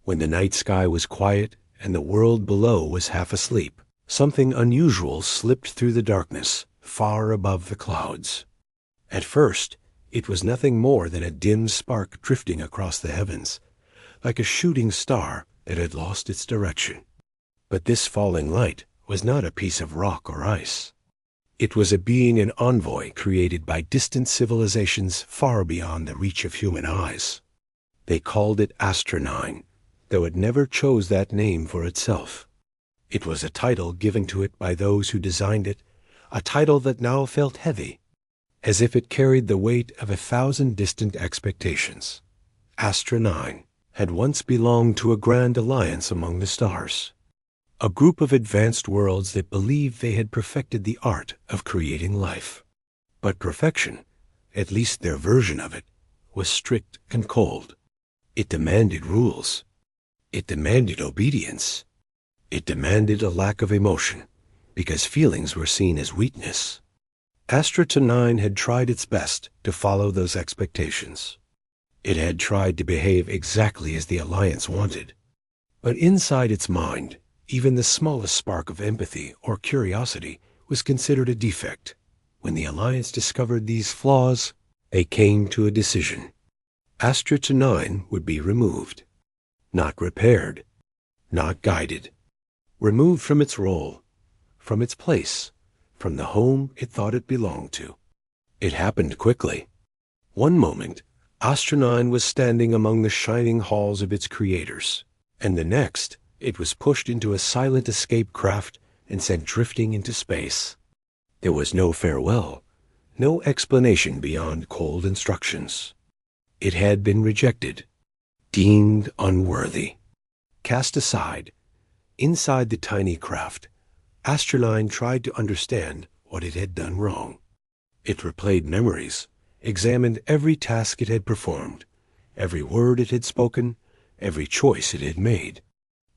When the night sky was quiet and the world below was half asleep, something unusual slipped through the darkness, far above the clouds. At first, it was nothing more than a dim spark drifting across the heavens, like a shooting star that had lost its direction. But this falling light was not a piece of rock or ice. It was a being, an envoy created by distant civilizations far beyond the reach of human eyes. They called it Astronine, though it never chose that name for itself. It was a title given to it by those who designed it, a title that now felt heavy, as if it carried the weight of 1,000 distant expectations. Astronine had once belonged to a grand alliance among the stars, a group of advanced worlds that believed they had perfected the art of creating life. But perfection, at least their version of it, was strict and cold. It demanded rules. It demanded obedience. It demanded a lack of emotion, because feelings were seen as weakness. Astronine had tried its best to follow those expectations. It had tried to behave exactly as the Alliance wanted. But inside its mind, even the smallest spark of empathy or curiosity was considered a defect. When the Alliance discovered these flaws, they came to a decision. Astronine would be removed. Not repaired. Not guided. Removed from its role, from its place, from the home it thought it belonged to. It happened quickly. One moment, Astronine was standing among the shining halls of its creators, and the next, it was pushed into a silent escape craft and sent drifting into space. There was no farewell, no explanation beyond cold instructions. It had been rejected, deemed unworthy, cast aside. Inside the tiny craft, Astronine tried to understand what it had done wrong. It replayed memories, examined every task it had performed, every word it had spoken, every choice it had made.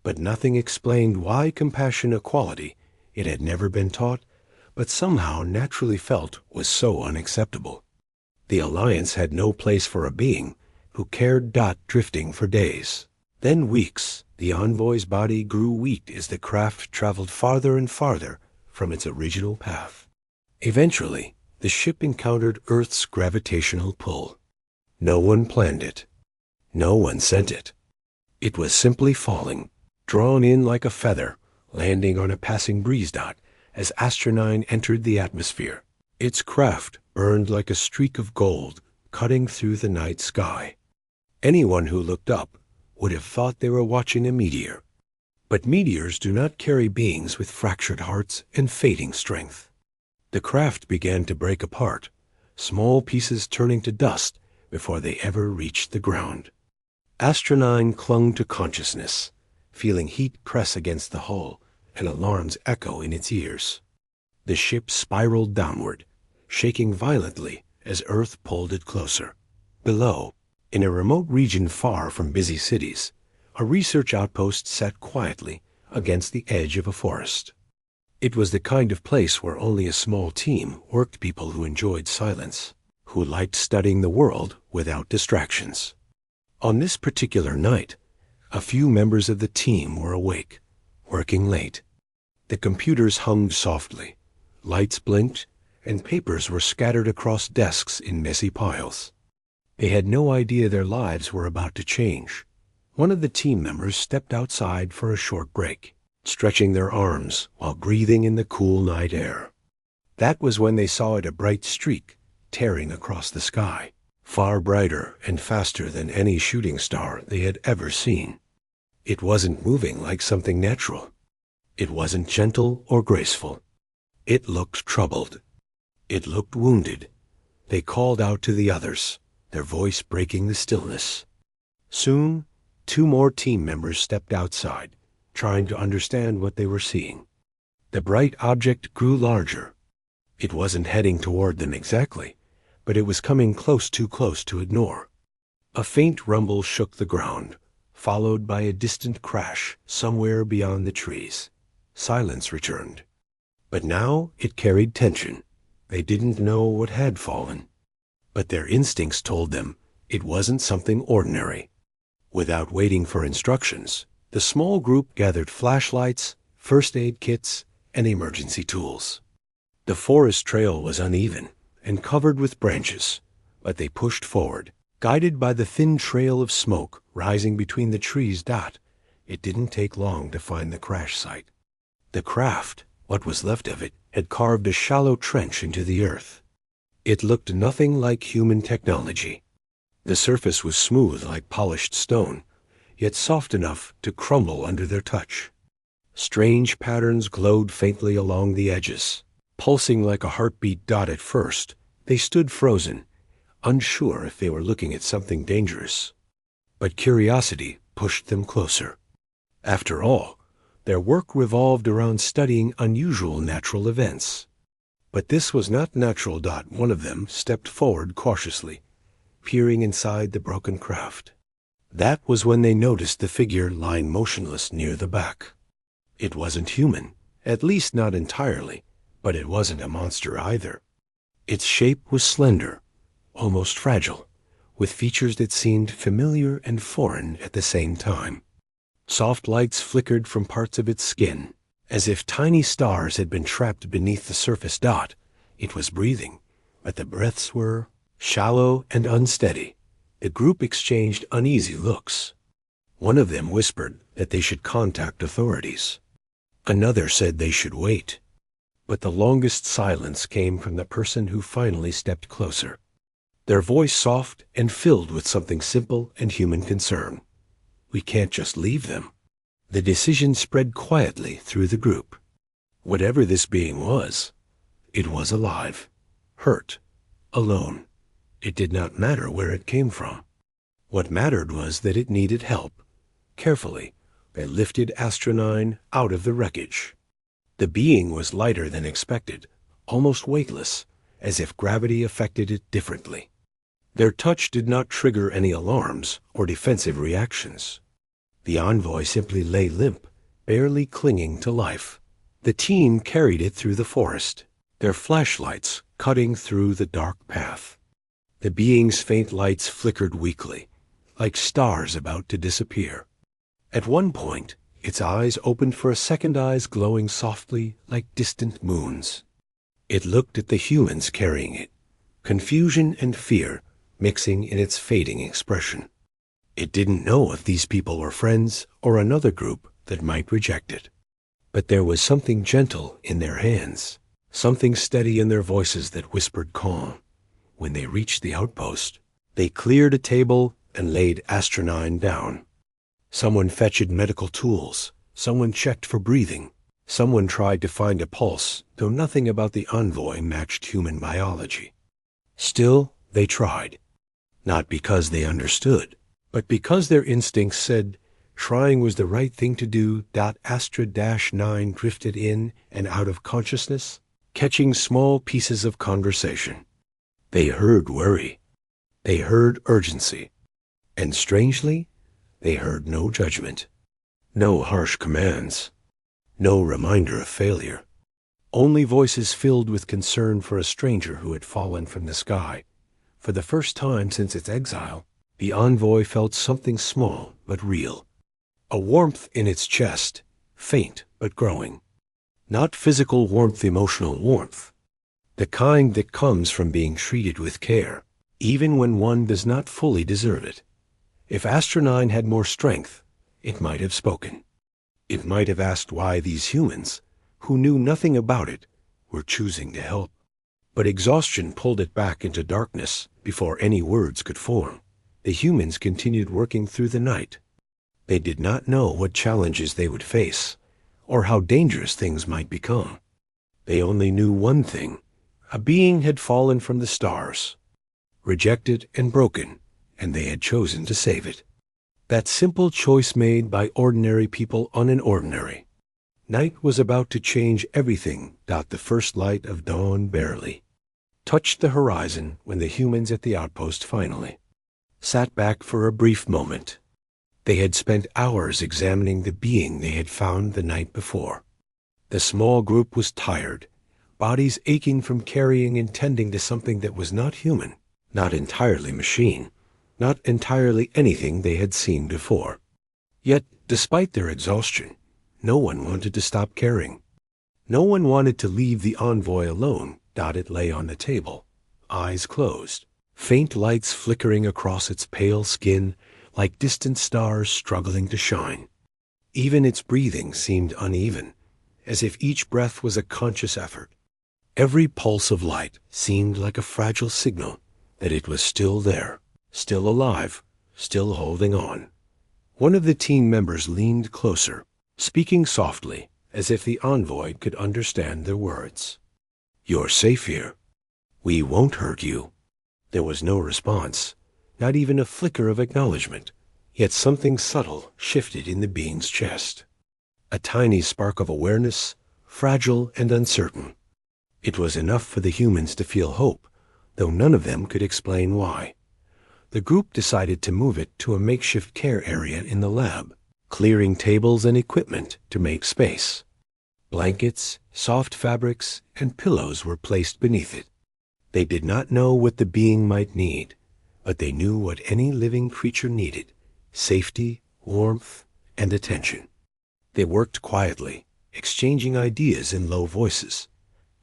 But nothing explained why compassion, a quality it had never been taught, but somehow naturally felt, was so unacceptable. The Alliance had no place for a being who cared. Drifting for days, then weeks, the envoy's body grew weak as the craft traveled farther and farther from its original path. Eventually, the ship encountered Earth's gravitational pull. No one planned it. No one sent it. It was simply falling, drawn in like a feather, landing on a passing breeze dot as Astronine entered the atmosphere. Its craft burned like a streak of gold, cutting through the night sky. Anyone who looked up would have thought they were watching a meteor. But meteors do not carry beings with fractured hearts and fading strength. The craft began to break apart, small pieces turning to dust before they ever reached the ground. Astronine clung to consciousness, feeling heat press against the hull and alarms echo in its ears. The ship spiraled downward, shaking violently as Earth pulled it closer. Below, in a remote region far from busy cities, a research outpost sat quietly against the edge of a forest. It was the kind of place where only a small team worked, people who enjoyed silence, who liked studying the world without distractions. On this particular night, a few members of the team were awake, working late. The computers hummed softly, lights blinked, and papers were scattered across desks in messy piles. They had no idea their lives were about to change. One of the team members stepped outside for a short break, stretching their arms while breathing in the cool night air. That was when they saw it, a bright streak tearing across the sky, far brighter and faster than any shooting star they had ever seen. It wasn't moving like something natural. It wasn't gentle or graceful. It looked troubled. It looked wounded. They called out to the others, their voice breaking the stillness. Soon, 2 more team members stepped outside, trying to understand what they were seeing. The bright object grew larger. It wasn't heading toward them exactly, but it was coming close, too close to ignore. A faint rumble shook the ground, followed by a distant crash somewhere beyond the trees. Silence returned. But now it carried tension. They didn't know what had fallen, but their instincts told them it wasn't something ordinary. Without waiting for instructions, the small group gathered flashlights, first aid kits, and emergency tools. The forest trail was uneven and covered with branches, but they pushed forward, guided by the thin trail of smoke rising between the trees. It didn't take long to find the crash site. The craft, what was left of it, had carved a shallow trench into the earth. It looked nothing like human technology. The surface was smooth like polished stone, yet soft enough to crumble under their touch. Strange patterns glowed faintly along the edges. Pulsing like a heartbeat. At first, they stood frozen, unsure if they were looking at something dangerous. But curiosity pushed them closer. After all, their work revolved around studying unusual natural events. But this was not natural. One of them stepped forward cautiously, peering inside the broken craft. That was when they noticed the figure lying motionless near the back. It wasn't human, at least not entirely, but it wasn't a monster either. Its shape was slender, almost fragile, with features that seemed familiar and foreign at the same time. Soft lights flickered from parts of its skin, as if tiny stars had been trapped beneath the surface. It was breathing, but the breaths were shallow and unsteady. The group exchanged uneasy looks. One of them whispered that they should contact authorities. Another said they should wait. But the longest silence came from the person who finally stepped closer. Their voice soft and filled with something simple and human concern. We can't just leave them. The decision spread quietly through the group. Whatever this being was, it was alive, hurt, alone. It did not matter where it came from. What mattered was that it needed help. Carefully, they lifted Astronine out of the wreckage. The being was lighter than expected, almost weightless, as if gravity affected it differently. Their touch did not trigger any alarms or defensive reactions. The envoy simply lay limp, barely clinging to life. The team carried it through the forest, their flashlights cutting through the dark path. The being's faint lights flickered weakly, like stars about to disappear. At one point, its eyes opened for a second, eyes glowing softly like distant moons. It looked at the humans carrying it, confusion and fear mixing in its fading expression. It didn't know if these people were friends or another group that might reject it. But there was something gentle in their hands, something steady in their voices that whispered calm. When they reached the outpost, they cleared a table and laid Astronine down. Someone fetched medical tools. Someone checked for breathing. Someone tried to find a pulse, though nothing about the envoy matched human biology. Still, they tried. Not because they understood, but because their instincts said trying was the right thing to do. Astra-9 drifted in and out of consciousness, catching small pieces of conversation. They heard worry. They heard urgency. And strangely, they heard no judgment, no harsh commands, no reminder of failure. Only voices filled with concern for a stranger who had fallen from the sky. For the first time since its exile, the envoy felt something small but real. A warmth in its chest, faint but growing. Not physical warmth, emotional warmth. The kind that comes from being treated with care, even when one does not fully deserve it. If Astronine had more strength, it might have spoken. It might have asked why these humans, who knew nothing about it, were choosing to help. But exhaustion pulled it back into darkness before any words could form. The humans continued working through the night. They did not know what challenges they would face, or how dangerous things might become. They only knew one thing: a being had fallen from the stars, rejected and broken, and they had chosen to save it. That simple choice made by ordinary people on an ordinary. Night was about to change everything. The first light of dawn barely touched the horizon when the humans at the outpost finally sat back for a brief moment. They had spent hours examining the being they had found the night before. The small group was tired, bodies aching from carrying and tending to something that was not human, not entirely machine, not entirely anything they had seen before. Yet, despite their exhaustion, no one wanted to stop caring. No one wanted to leave the envoy alone. It lay on the table, eyes closed, faint lights flickering across its pale skin like distant stars struggling to shine. Even its breathing seemed uneven, as if each breath was a conscious effort. Every pulse of light seemed like a fragile signal that it was still there, still alive, still holding on. One of the team members leaned closer, speaking softly, as if the envoy could understand their words. "You're safe here. We won't hurt you." There was no response, not even a flicker of acknowledgement, yet something subtle shifted in the being's chest. A tiny spark of awareness, fragile and uncertain. It was enough for the humans to feel hope, though none of them could explain why. The group decided to move it to a makeshift care area in the lab, clearing tables and equipment to make space. Blankets, soft fabrics, and pillows were placed beneath it. They did not know what the being might need, but they knew what any living creature needed: safety, warmth, and attention. They worked quietly, exchanging ideas in low voices,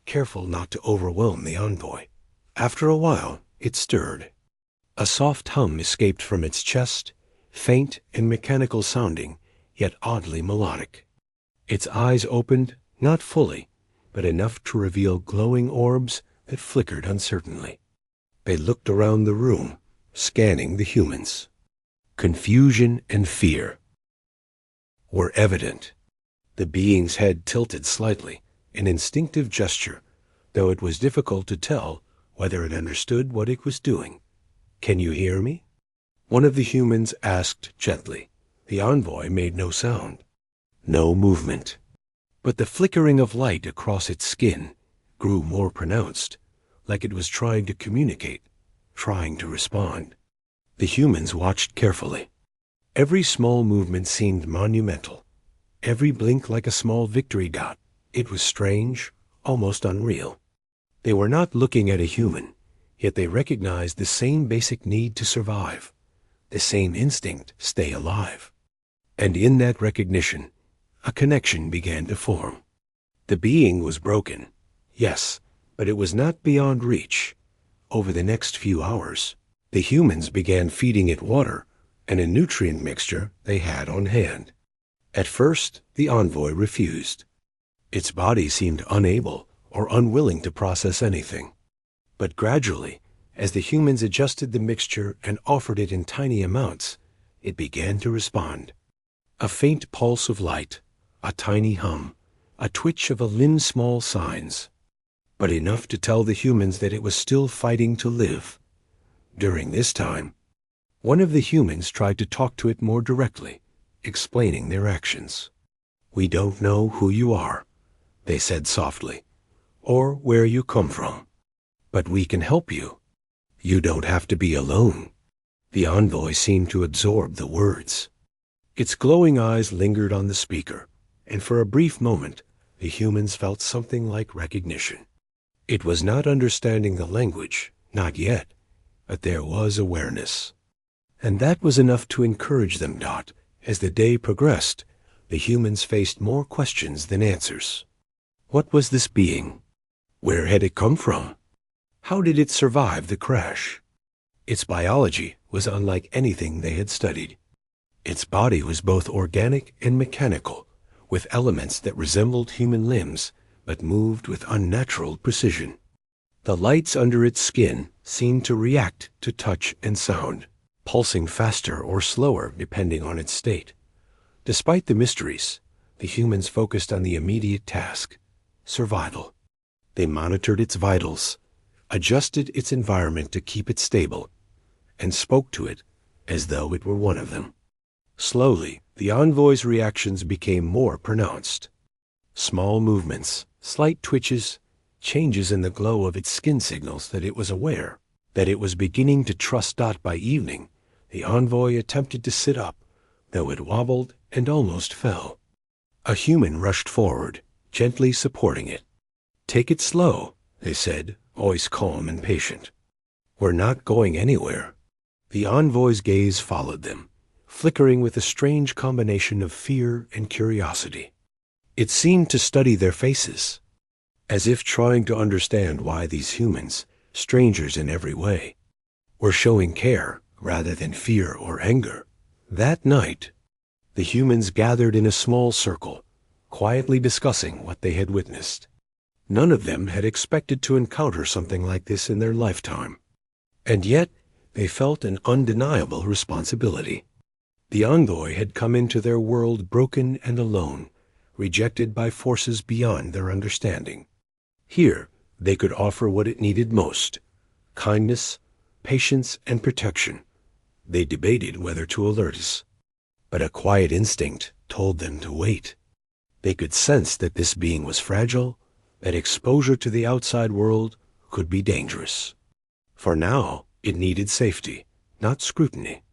careful not to overwhelm the envoy. After a while, it stirred. A soft hum escaped from its chest, faint and mechanical sounding, yet oddly melodic. Its eyes opened, not fully, but enough to reveal glowing orbs that flickered uncertainly. They looked around the room, scanning the humans. Confusion and fear were evident. The being's head tilted slightly, an instinctive gesture, though it was difficult to tell whether it understood what it was doing. "Can you hear me?" one of the humans asked gently. The envoy made no sound, no movement. But the flickering of light across its skin grew more pronounced, like it was trying to communicate, trying to respond. The humans watched carefully. Every small movement seemed monumental, every blink like a small victory dot. It was strange, almost unreal. They were not looking at a human, yet they recognized the same basic need to survive, the same instinct, stay alive. And in that recognition, a connection began to form. The being was broken, yes, but it was not beyond reach. Over the next few hours, the humans began feeding it water and a nutrient mixture they had on hand. At first, the envoy refused. Its body seemed unable or unwilling to process anything. But gradually, as the humans adjusted the mixture and offered it in tiny amounts, it began to respond. A faint pulse of light, a tiny hum, a twitch of a limb's small signs, but enough to tell the humans that it was still fighting to live. During this time, one of the humans tried to talk to it more directly, explaining their actions. "We don't know who you are," they said softly, "or where you come from, but we can help you. You don't have to be alone." The envoy seemed to absorb the words. Its glowing eyes lingered on the speaker, and for a brief moment, the humans felt something like recognition. It was not understanding the language, not yet, but there was awareness. And that was enough to encourage them. As the day progressed, the humans faced more questions than answers. What was this being? Where had it come from? How did it survive the crash? Its biology was unlike anything they had studied. Its body was both organic and mechanical, with elements that resembled human limbs, but moved with unnatural precision. The lights under its skin seemed to react to touch and sound, pulsing faster or slower depending on its state. Despite the mysteries, the humans focused on the immediate task: survival. They monitored its vitals, adjusted its environment to keep it stable, and spoke to it as though it were one of them. Slowly, the envoy's reactions became more pronounced. Small movements, slight twitches, changes in the glow of its skin signals that it was aware that it was beginning to trust. By evening, the envoy attempted to sit up, though it wobbled and almost fell. A human rushed forward, gently supporting it. "Take it slow," they said, voice calm and patient. "We're not going anywhere." The envoy's gaze followed them, flickering with a strange combination of fear and curiosity. It seemed to study their faces, as if trying to understand why these humans, strangers in every way, were showing care rather than fear or anger. That night, the humans gathered in a small circle, quietly discussing what they had witnessed. None of them had expected to encounter something like this in their lifetime, and yet they felt an undeniable responsibility. The envoy had come into their world broken and alone, rejected by forces beyond their understanding. Here, they could offer what it needed most: kindness, patience, and protection. They debated whether to alert us, but a quiet instinct told them to wait. They could sense that this being was fragile, that exposure to the outside world could be dangerous. For now, it needed safety, not scrutiny.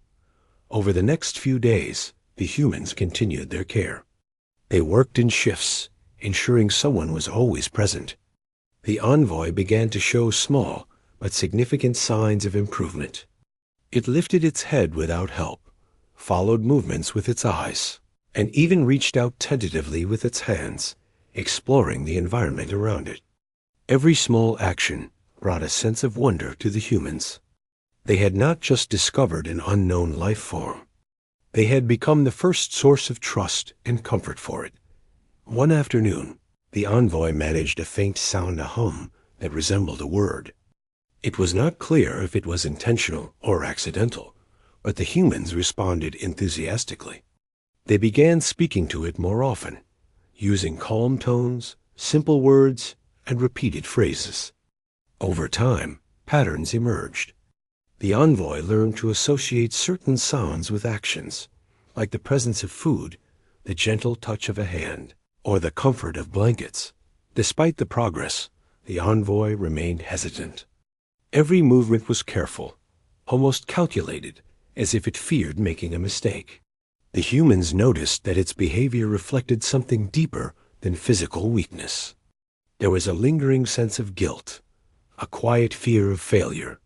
Over the next few days, the humans continued their care. They worked in shifts, ensuring someone was always present. The envoy began to show small but significant signs of improvement. It lifted its head without help, followed movements with its eyes, and even reached out tentatively with its hands, exploring the environment around it. Every small action brought a sense of wonder to the humans. They had not just discovered an unknown life form. They had become the first source of trust and comfort for it. One afternoon, the envoy managed a faint sound, a hum that resembled a word. It was not clear if it was intentional or accidental, but the humans responded enthusiastically. They began speaking to it more often, using calm tones, simple words, and repeated phrases. Over time, patterns emerged. The envoy learned to associate certain sounds with actions, like the presence of food, the gentle touch of a hand, or the comfort of blankets. Despite the progress, the envoy remained hesitant. Every movement was careful, almost calculated, as if it feared making a mistake. The humans noticed that its behavior reflected something deeper than physical weakness. There was a lingering sense of guilt, a quiet fear of failure.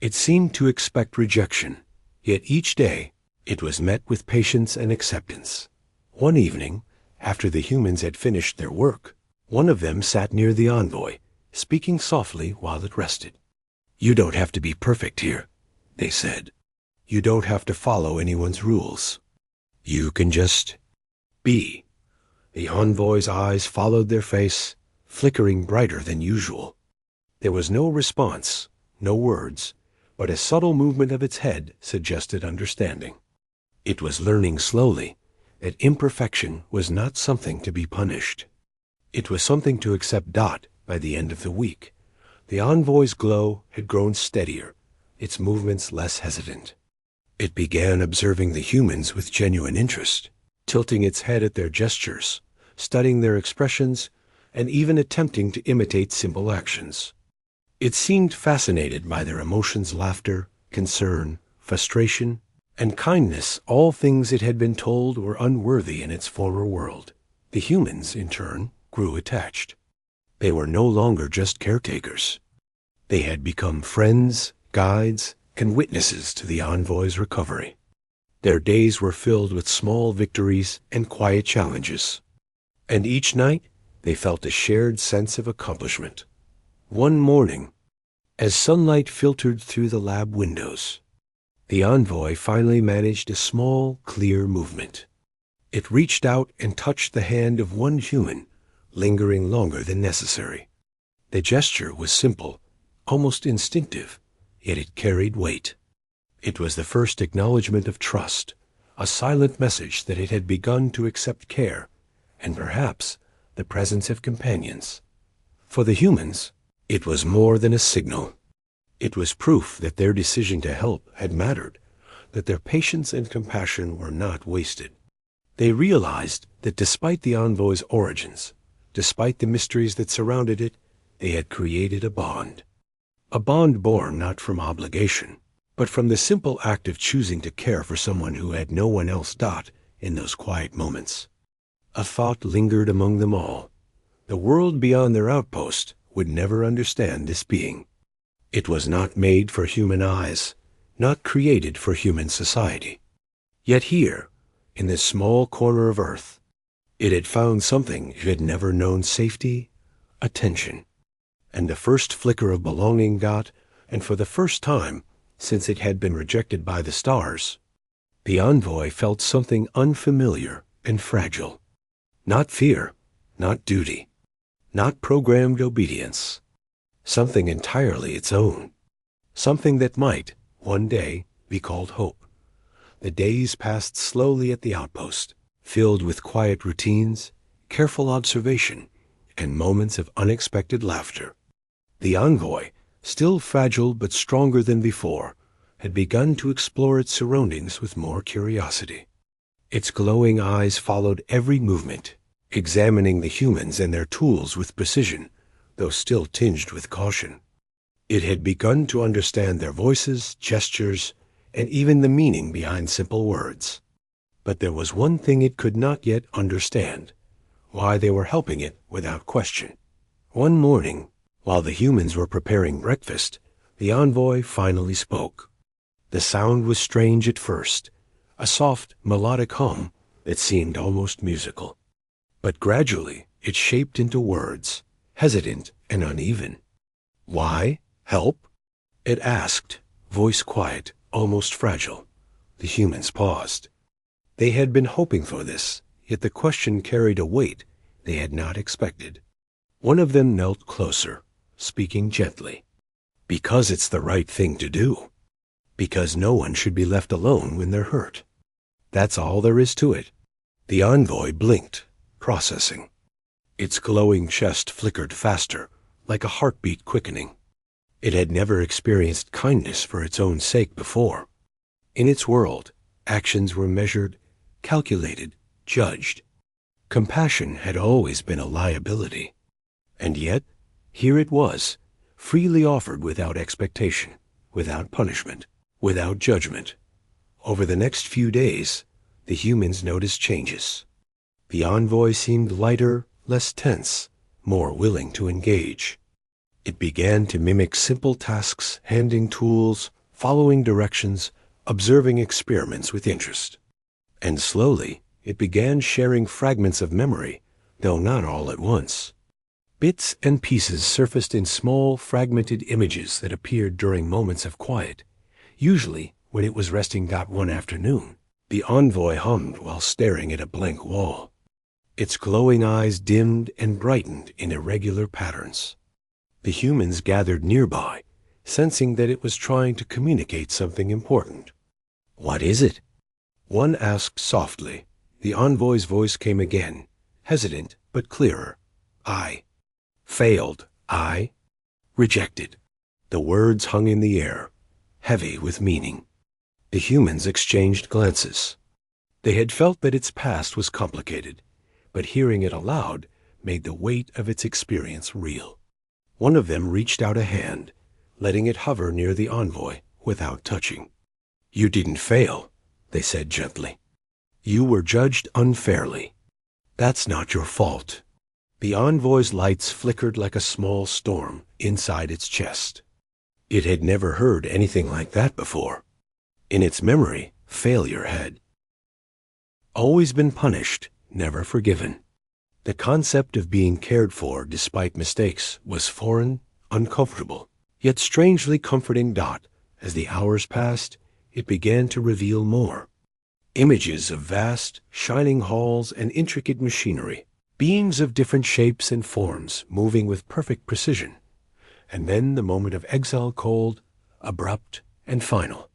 It seemed to expect rejection, yet each day it was met with patience and acceptance. One evening, after the humans had finished their work, one of them sat near the envoy, speaking softly while it rested. "You don't have to be perfect here," they said. "You don't have to follow anyone's rules. You can just be." The envoy's eyes followed their face, flickering brighter than usual. There was no response, no words, but a subtle movement of its head suggested understanding. It was learning slowly that imperfection was not something to be punished. It was something to accept. By the end of the week, the envoy's glow had grown steadier, its movements less hesitant. It began observing the humans with genuine interest, tilting its head at their gestures, studying their expressions, and even attempting to imitate simple actions. It seemed fascinated by their emotions: laughter, concern, frustration, and kindness, all things it had been told were unworthy in its former world. The humans, in turn, grew attached. They were no longer just caretakers. They had become friends, guides, and witnesses to the envoy's recovery. Their days were filled with small victories and quiet challenges, and each night they felt a shared sense of accomplishment. One morning, as sunlight filtered through the lab windows, the envoy finally managed a small, clear movement. It reached out and touched the hand of one human, lingering longer than necessary. The gesture was simple, almost instinctive, yet it carried weight. It was the first acknowledgement of trust, a silent message that it had begun to accept care, and perhaps the presence of companions. For the humans, it was more than a signal. It was proof that their decision to help had mattered, that their patience and compassion were not wasted. They realized that despite the envoy's origins, despite the mysteries that surrounded it, they had created a bond. A bond born not from obligation, but from the simple act of choosing to care for someone who had no one else. In those quiet moments, a thought lingered among them all. The world beyond their outpost would never understand this being. It was not made for human eyes. not created for human society. Yet here, in this small corner of Earth, it had found something it had never known: safety, attention, and the first flicker of belonging got, and for the first time since it had been rejected by the stars, the envoy felt something unfamiliar and fragile. Not fear, not duty, not programmed obedience. Something entirely its own. Something that might, one day, be called hope. The days passed slowly at the outpost, filled with quiet routines, careful observation, and moments of unexpected laughter. The envoy, still fragile but stronger than before, had begun to explore its surroundings with more curiosity. Its glowing eyes followed every movement, examining the humans and their tools with precision, though still tinged with caution. It had begun to understand their voices, gestures, and even the meaning behind simple words. But there was one thing it could not yet understand: why they were helping it without question. One morning, while the humans were preparing breakfast, the envoy finally spoke. The sound was strange at first, a soft, melodic hum that seemed almost musical. But gradually it shaped into words, hesitant and uneven. Why? Help? It asked, voice quiet, almost fragile. The humans paused. They had been hoping for this, yet the question carried a weight they had not expected. One of them knelt closer, speaking gently. Because it's the right thing to do. Because no one should be left alone when they're hurt. That's all there is to it. The envoy blinked, processing. Its glowing chest flickered faster, like a heartbeat quickening. It had never experienced kindness for its own sake before. In its world, actions were measured, calculated, judged. Compassion had always been a liability. And yet, here it was, freely offered without expectation, without punishment, without judgment. Over the next few days, the humans noticed changes. The envoy seemed lighter, less tense, more willing to engage. It began to mimic simple tasks, handing tools, following directions, observing experiments with interest. And slowly, it began sharing fragments of memory, though not all at once. Bits and pieces surfaced in small, fragmented images that appeared during moments of quiet, usually when it was resting one afternoon. The envoy hummed while staring at a blank wall. Its glowing eyes dimmed and brightened in irregular patterns. The humans gathered nearby, sensing that it was trying to communicate something important. What is it? One asked softly. The envoy's voice came again, hesitant but clearer. I. Failed. I. Rejected. The words hung in the air, heavy with meaning. The humans exchanged glances. They had felt that its past was complicated, but hearing it aloud made the weight of its experience real. One of them reached out a hand, letting it hover near the envoy without touching. You didn't fail, they said gently. You were judged unfairly. That's not your fault. The envoy's lights flickered like a small storm inside its chest. It had never heard anything like that before. In its memory, failure had always been punished, never forgiven. The concept of being cared for despite mistakes was foreign, uncomfortable, yet strangely comforting. As the hours passed, it began to reveal more. Images of vast, shining halls and intricate machinery, beings of different shapes and forms moving with perfect precision. And then the moment of exile, cold, abrupt, and final.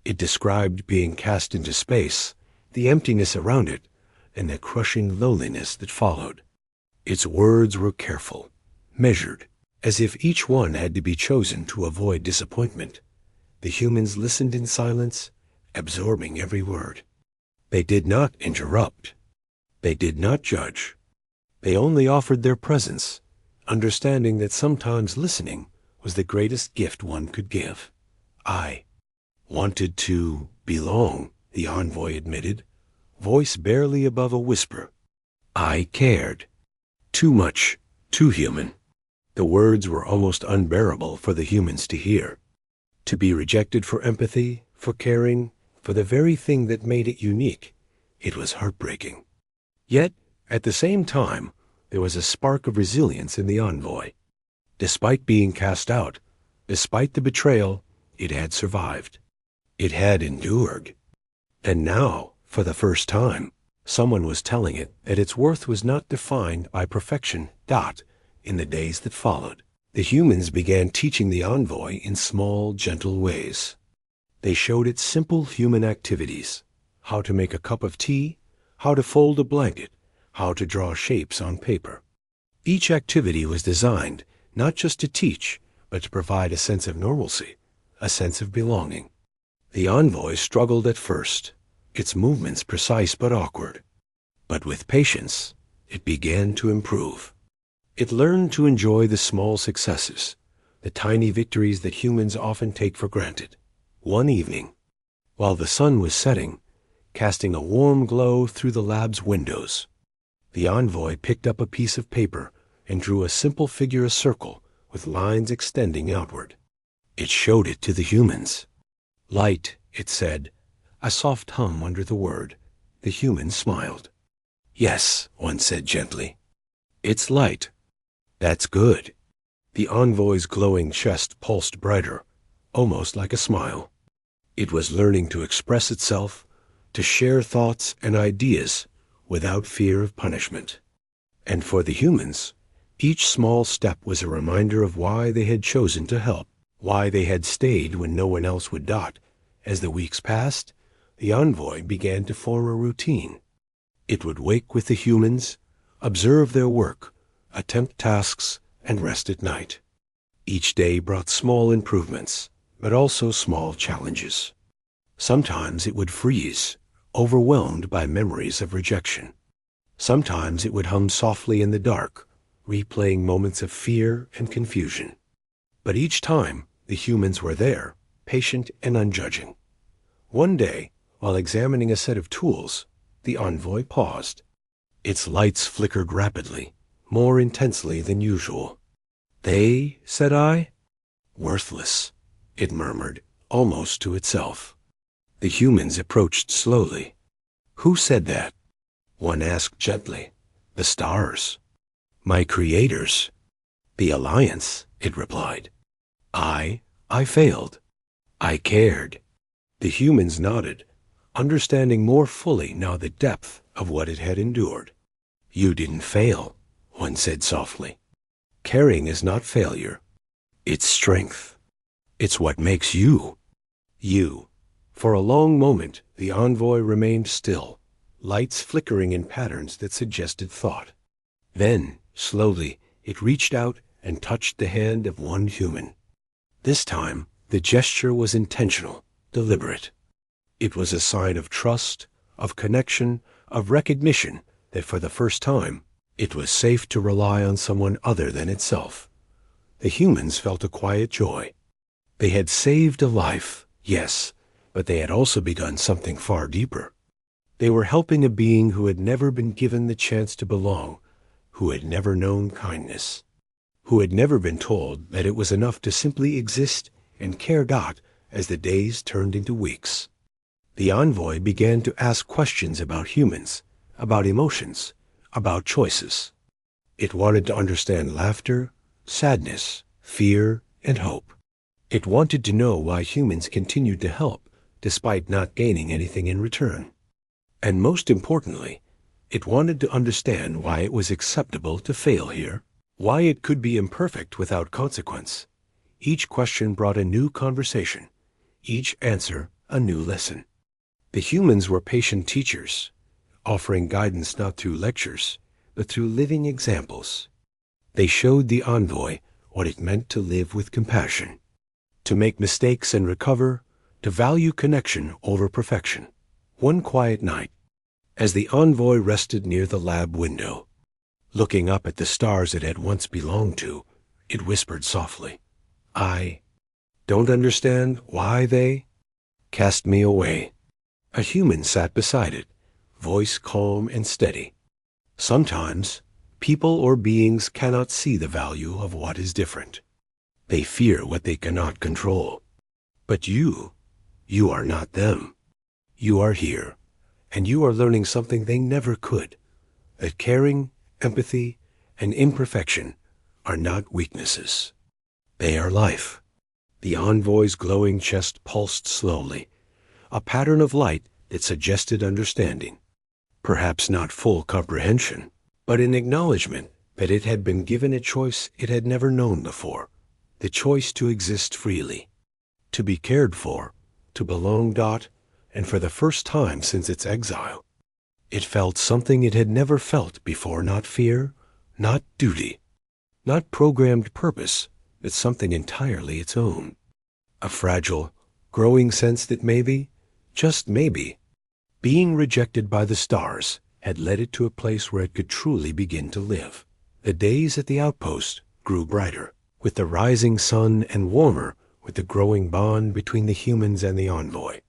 It described being cast into space, the emptiness around it, and the crushing loneliness that followed. Its words were careful, measured, as if each one had to be chosen to avoid disappointment. The humans listened in silence, absorbing every word. They did not interrupt. They did not judge. They only offered their presence, understanding that sometimes listening was the greatest gift one could give. I wanted to belong, the envoy admitted, voice barely above a whisper. I cared. Too much, too human. The words were almost unbearable for the humans to hear. To be rejected for empathy, for caring, for the very thing that made it unique, it was heartbreaking. Yet, at the same time, there was a spark of resilience in the envoy. Despite being cast out, despite the betrayal, it had survived. It had endured. And now, for the first time, someone was telling it that its worth was not defined by perfection. In the days that followed, the humans began teaching the envoy in small, gentle ways. They showed it simple human activities: how to make a cup of tea, how to fold a blanket, how to draw shapes on paper. Each activity was designed not just to teach, but to provide a sense of normalcy, a sense of belonging. The envoy struggled at first, its movements precise but awkward. But with patience, it began to improve. It learned to enjoy the small successes, the tiny victories that humans often take for granted. One evening, while the sun was setting, casting a warm glow through the lab's windows, the envoy picked up a piece of paper and drew a simple figure, a circle with lines extending outward. It showed it to the humans. Light, it said, a soft hum under the word. The humans smiled. Yes, one said gently. It's light. That's good. The envoy's glowing chest pulsed brighter, almost like a smile. It was learning to express itself, to share thoughts and ideas without fear of punishment. And for the humans, each small step was a reminder of why they had chosen to help, why they had stayed when no one else would. As the weeks passed, the envoy began to form a routine. It would wake with the humans, observe their work, attempt tasks, and rest at night. Each day brought small improvements, but also small challenges. Sometimes it would freeze, overwhelmed by memories of rejection. Sometimes it would hum softly in the dark, replaying moments of fear and confusion. But each time, the humans were there, patient and unjudging. One day, while examining a set of tools, the envoy paused. Its lights flickered rapidly, more intensely than usual. They, said I? Worthless, it murmured, almost to itself. The humans approached slowly. Who said that? One asked gently. The stars. My creators. The Alliance, it replied. I failed. I cared. The humans nodded, understanding more fully now the depth of what it had endured. You didn't fail, one said softly. Caring is not failure. It's strength. It's what makes you. You. For a long moment, the envoy remained still, lights flickering in patterns that suggested thought. Then, slowly, it reached out and touched the hand of one human. This time, the gesture was intentional, deliberate. It was a sign of trust, of connection, of recognition that for the first time, it was safe to rely on someone other than itself. The humans felt a quiet joy. They had saved a life, yes, but they had also begun something far deeper. They were helping a being who had never been given the chance to belong, who had never known kindness, who had never been told that it was enough to simply exist and care as the days turned into weeks. The envoy began to ask questions about humans, about emotions, about choices. It wanted to understand laughter, sadness, fear, and hope. It wanted to know why humans continued to help despite not gaining anything in return. And most importantly, it wanted to understand why it was acceptable to fail here, why it could be imperfect without consequence. Each question brought a new conversation, each answer a new lesson. The humans were patient teachers, offering guidance not through lectures, but through living examples. They showed the envoy what it meant to live with compassion, to make mistakes and recover, to value connection over perfection. One quiet night, as the envoy rested near the lab window, looking up at the stars it had once belonged to, it whispered softly, I don't understand why they cast me away. A human sat beside it, voice calm and steady. Sometimes, people or beings cannot see the value of what is different. They fear what they cannot control. But you are not them. You are here, and you are learning something they never could, that caring, empathy, and imperfection are not weaknesses. They are life. The envoy's glowing chest pulsed slowly, a pattern of light that suggested understanding. Perhaps not full comprehension, but an acknowledgement that it had been given a choice it had never known before, the choice to exist freely, to be cared for, to belong. And for the first time since its exile, it felt something it had never felt before, not fear, not duty, not programmed purpose, but something entirely its own. A fragile, growing sense that maybe, just maybe, being rejected by the stars had led it to a place where it could truly begin to live. The days at the outpost grew brighter, with the rising sun, and warmer with the growing bond between the humans and the envoy.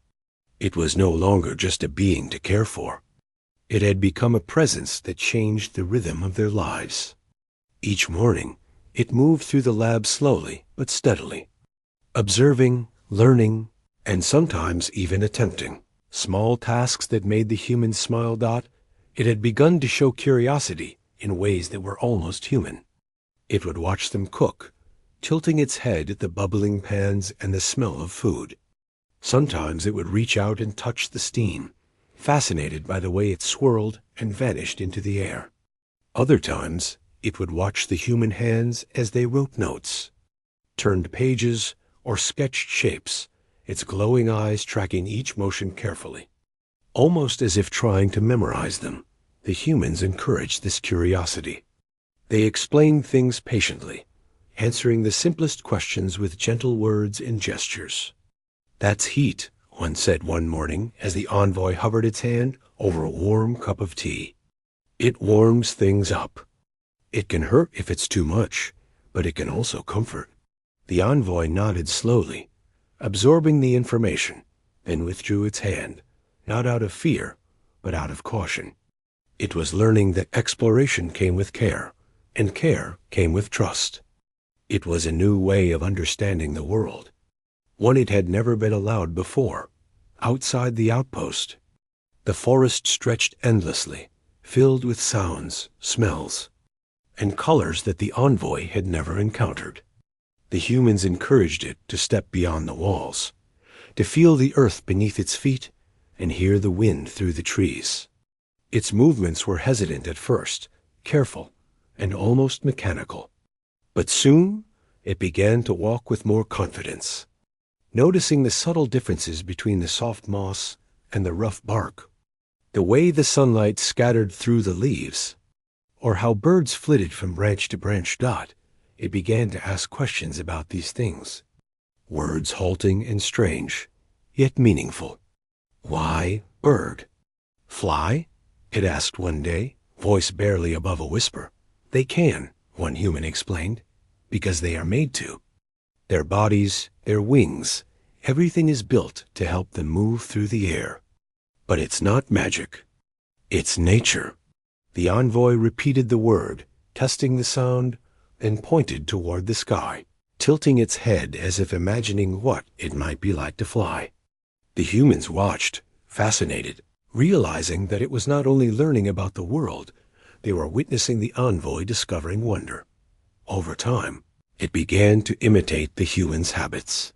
It was no longer just a being to care for. It had become a presence that changed the rhythm of their lives. Each morning, it moved through the lab slowly but steadily, observing, learning, and sometimes even attempting small tasks that made the humans smile. It had begun to show curiosity in ways that were almost human. It would watch them cook, tilting its head at the bubbling pans and the smell of food. Sometimes it would reach out and touch the steam, fascinated by the way it swirled and vanished into the air. Other times, it would watch the human hands as they wrote notes, turned pages, or sketched shapes, its glowing eyes tracking each motion carefully. Almost as if trying to memorize them, the humans encouraged this curiosity. They explained things patiently, answering the simplest questions with gentle words and gestures. "That's heat," one said one morning as the envoy hovered its hand over a warm cup of tea. "It warms things up. It can hurt if it's too much, but it can also comfort." The envoy nodded slowly, absorbing the information, then withdrew its hand, not out of fear, but out of caution. It was learning that exploration came with care, and care came with trust. It was a new way of understanding the world, one it had never been allowed before. Outside the outpost, the forest stretched endlessly, filled with sounds, smells, and colors that the envoy had never encountered. The humans encouraged it to step beyond the walls, to feel the earth beneath its feet and hear the wind through the trees. Its movements were hesitant at first, careful, and almost mechanical. But soon it began to walk with more confidence, noticing the subtle differences between the soft moss and the rough bark, the way the sunlight scattered through the leaves, or how birds flitted from branch to branch. It began to ask questions about these things, words halting and strange, yet meaningful. "Why bird? Fly?" it asked one day, voice barely above a whisper. "They can," one human explained, "because they are made to. Their bodies, their wings, everything is built to help them move through the air. But it's not magic. It's nature." The envoy repeated the word, testing the sound, then pointed toward the sky, tilting its head as if imagining what it might be like to fly. The humans watched, fascinated, realizing that it was not only learning about the world, they were witnessing the envoy discovering wonder. Over time, it began to imitate the humans' habits.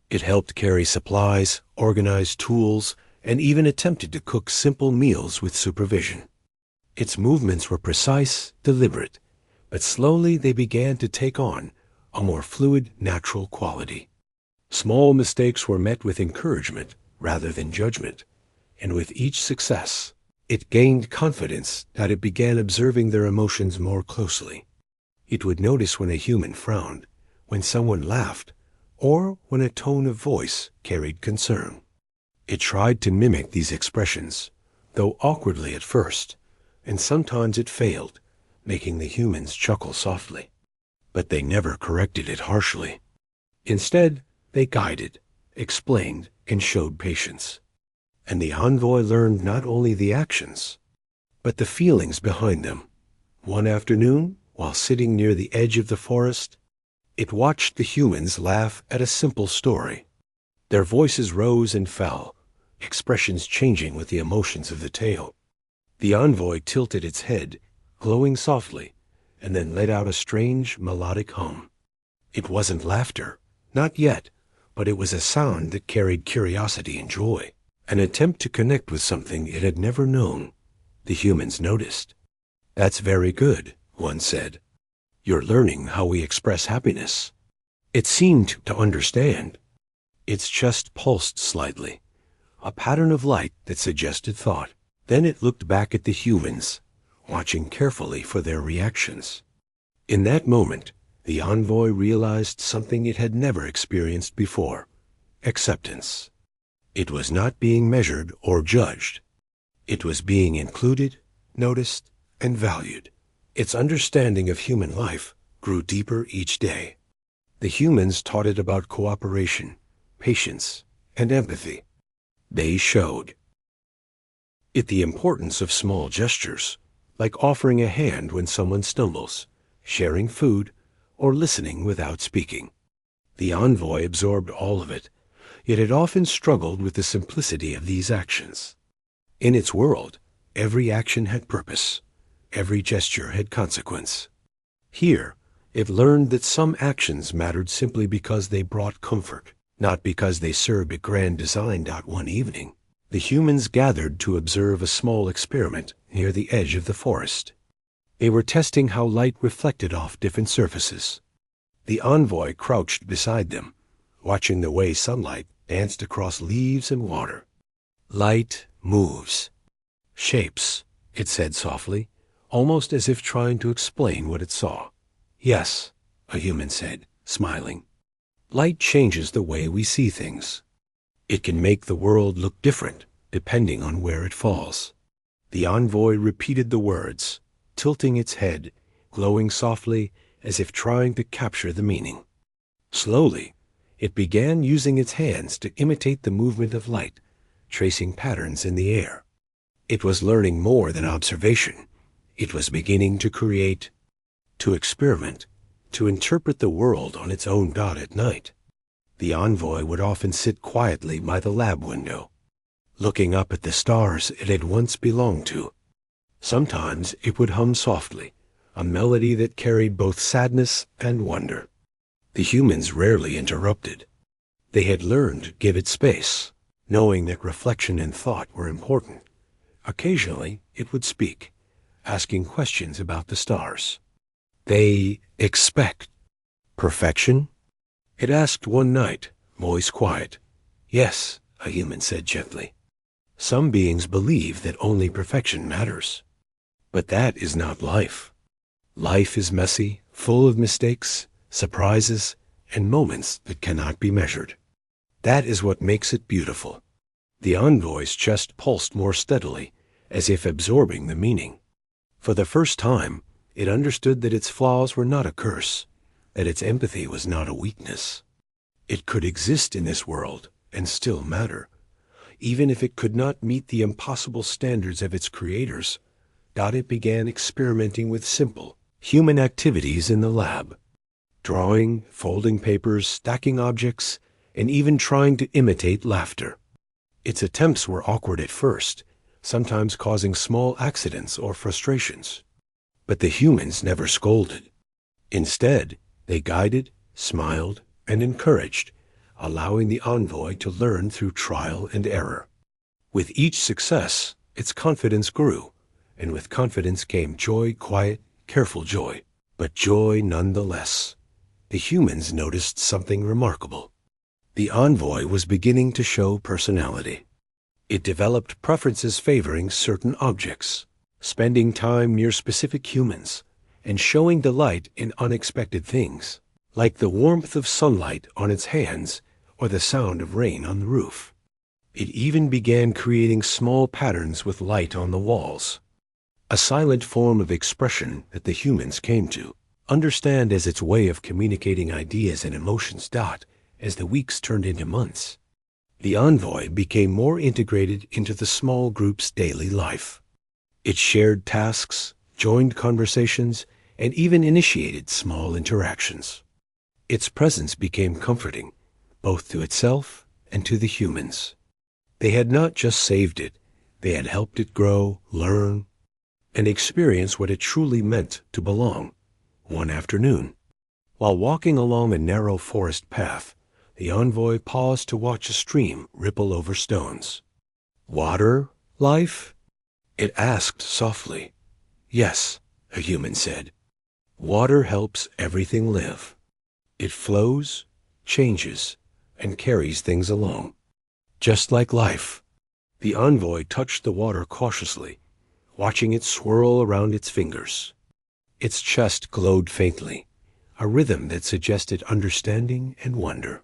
It helped carry supplies, organize tools, and even attempted to cook simple meals with supervision. Its movements were precise, deliberate, but slowly they began to take on a more fluid, natural quality. Small mistakes were met with encouragement rather than judgment, and with each success, it gained confidence that it began observing their emotions more closely. It would notice when a human frowned, when someone laughed, or when a tone of voice carried concern. It tried to mimic these expressions, though awkwardly at first, and sometimes it failed, making the humans chuckle softly. But they never corrected it harshly. Instead, they guided, explained, and showed patience. And the envoy learned not only the actions, but the feelings behind them. One afternoon, while sitting near the edge of the forest, it watched the humans laugh at a simple story. Their voices rose and fell, expressions changing with the emotions of the tale. The envoy tilted its head, glowing softly, and then let out a strange, melodic hum. It wasn't laughter, not yet, but it was a sound that carried curiosity and joy, an attempt to connect with something it had never known. The humans noticed. "That's very good," one said. "You're learning how we express happiness." It seemed to understand. Its chest pulsed slightly, a pattern of light that suggested thought. Then it looked back at the humans, watching carefully for their reactions. In that moment, the envoy realized something it had never experienced before: acceptance. It was not being measured or judged. It was being included, noticed, and valued. Its understanding of human life grew deeper each day. The humans taught it about cooperation, patience, and empathy. They showed it the importance of small gestures, like offering a hand when someone stumbles, sharing food, or listening without speaking. The envoy absorbed all of it, yet it often struggled with the simplicity of these actions. In its world, every action had purpose. Every gesture had consequence. Here, it learned that some actions mattered simply because they brought comfort, not because they served a grand design. One evening, the humans gathered to observe a small experiment near the edge of the forest. They were testing how light reflected off different surfaces. The envoy crouched beside them, watching the way sunlight danced across leaves and water. "Light moves, shapes," it said softly, almost as if trying to explain what it saw. "Yes," a human said, smiling. "Light changes the way we see things. It can make the world look different depending on where it falls." The envoy repeated the words, tilting its head, glowing softly as if trying to capture the meaning. Slowly, it began using its hands to imitate the movement of light, tracing patterns in the air. It was learning more than observation. It was beginning to create, to experiment, to interpret the world on its own. At night, the envoy would often sit quietly by the lab window, looking up at the stars it had once belonged to. Sometimes it would hum softly, a melody that carried both sadness and wonder. The humans rarely interrupted. They had learned to give it space, knowing that reflection and thought were important. Occasionally, it would speak, asking questions about the stars. "They expect perfection?" It asked one night, voice quiet. "Yes," a human said gently. "Some beings believe that only perfection matters. But that is not life. Life is messy, full of mistakes, surprises, and moments that cannot be measured. That is what makes it beautiful." The envoy's chest pulsed more steadily, as if absorbing the meaning. For the first time, it understood that its flaws were not a curse, that its empathy was not a weakness. It could exist in this world and still matter, even if it could not meet the impossible standards of its creators. It began experimenting with simple, human activities in the lab, drawing, folding papers, stacking objects, and even trying to imitate laughter. Its attempts were awkward at first, sometimes causing small accidents or frustrations. But the humans never scolded. Instead, they guided, smiled, and encouraged, allowing the envoy to learn through trial and error. With each success, its confidence grew, and with confidence came joy, quiet, careful joy, but joy nonetheless. The humans noticed something remarkable. The envoy was beginning to show personality. It developed preferences favoring certain objects, spending time near specific humans, and showing delight in unexpected things, like the warmth of sunlight on its hands or the sound of rain on the roof. It even began creating small patterns with light on the walls, a silent form of expression that the humans came to understand as its way of communicating ideas and emotions. As the weeks turned into months, the envoy became more integrated into the small group's daily life. It shared tasks, joined conversations, and even initiated small interactions. Its presence became comforting, both to itself and to the humans. They had not just saved it, they had helped it grow, learn, and experience what it truly meant to belong. One afternoon, while walking along a narrow forest path, the envoy paused to watch a stream ripple over stones. "Water, life?" it asked softly. "Yes," a human said. "Water helps everything live. It flows, changes, and carries things along. Just like life." The envoy touched the water cautiously, watching it swirl around its fingers. Its chest glowed faintly, a rhythm that suggested understanding and wonder.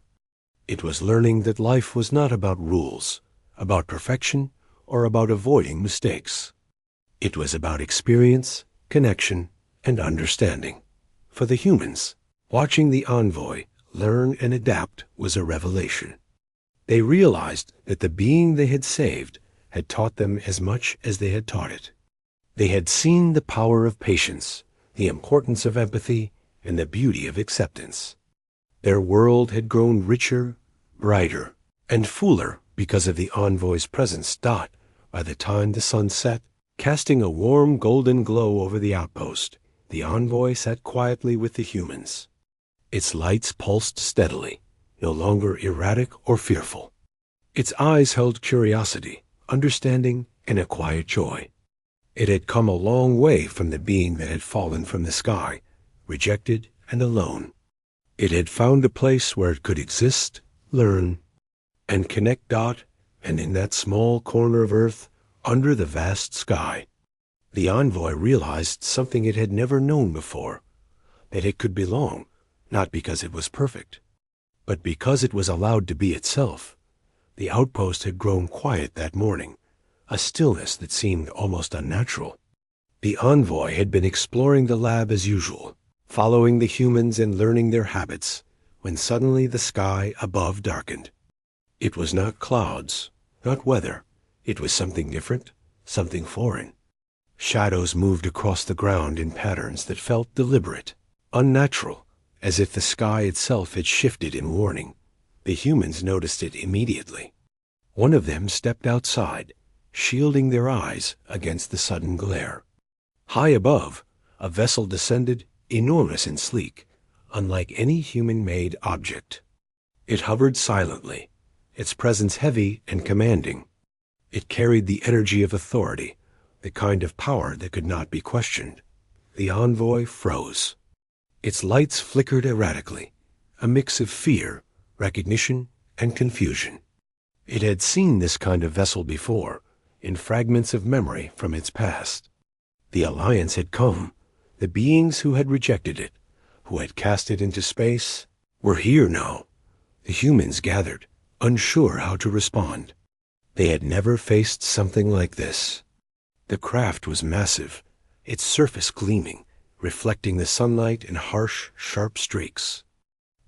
It was learning that life was not about rules, about perfection, or about avoiding mistakes. It was about experience, connection, and understanding. For the humans, watching the envoy learn and adapt was a revelation. They realized that the being they had saved had taught them as much as they had taught it. They had seen the power of patience, the importance of empathy, and the beauty of acceptance. Their world had grown richer, brighter, and fuller because of the envoy's presence. By the time the sun set, casting a warm golden glow over the outpost, the envoy sat quietly with the humans. Its lights pulsed steadily, no longer erratic or fearful. Its eyes held curiosity, understanding, and a quiet joy. It had come a long way from the being that had fallen from the sky, rejected and alone. It had found a place where it could exist, learn, and connect. And in that small corner of earth, under the vast sky, the envoy realized something it had never known before, that it could belong, not because it was perfect, but because it was allowed to be itself. The outpost had grown quiet that morning, a stillness that seemed almost unnatural. The envoy had been exploring the lab as usual, following the humans and learning their habits, when suddenly the sky above darkened. It was not clouds, not weather. It was something different, something foreign. Shadows moved across the ground in patterns that felt deliberate, unnatural, as if the sky itself had shifted in warning. The humans noticed it immediately. One of them stepped outside, shielding their eyes against the sudden glare. High above, a vessel descended, enormous and sleek, unlike any human-made object. It hovered silently, its presence heavy and commanding. It carried the energy of authority, the kind of power that could not be questioned. The envoy froze. Its lights flickered erratically, a mix of fear, recognition, and confusion. It had seen this kind of vessel before, in fragments of memory from its past. The Alliance had come. The beings who had rejected it, who had cast it into space, were here now. The humans gathered, unsure how to respond. They had never faced something like this. The craft was massive, its surface gleaming, reflecting the sunlight in harsh, sharp streaks.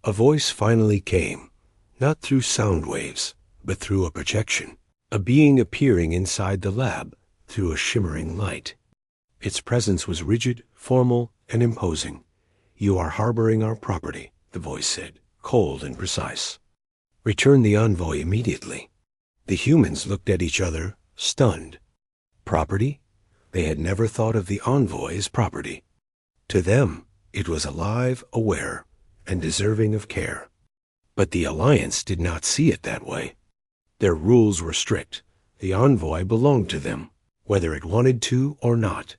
A voice finally came, not through sound waves, but through a projection, a being appearing inside the lab through a shimmering light. Its presence was rigid, formal, and imposing. "You are harboring our property," the voice said, cold and precise. "Return the envoy immediately." The humans looked at each other, stunned. Property? They had never thought of the envoy as property. To them, it was alive, aware, and deserving of care. But the Alliance did not see it that way. Their rules were strict. The envoy belonged to them, whether it wanted to or not.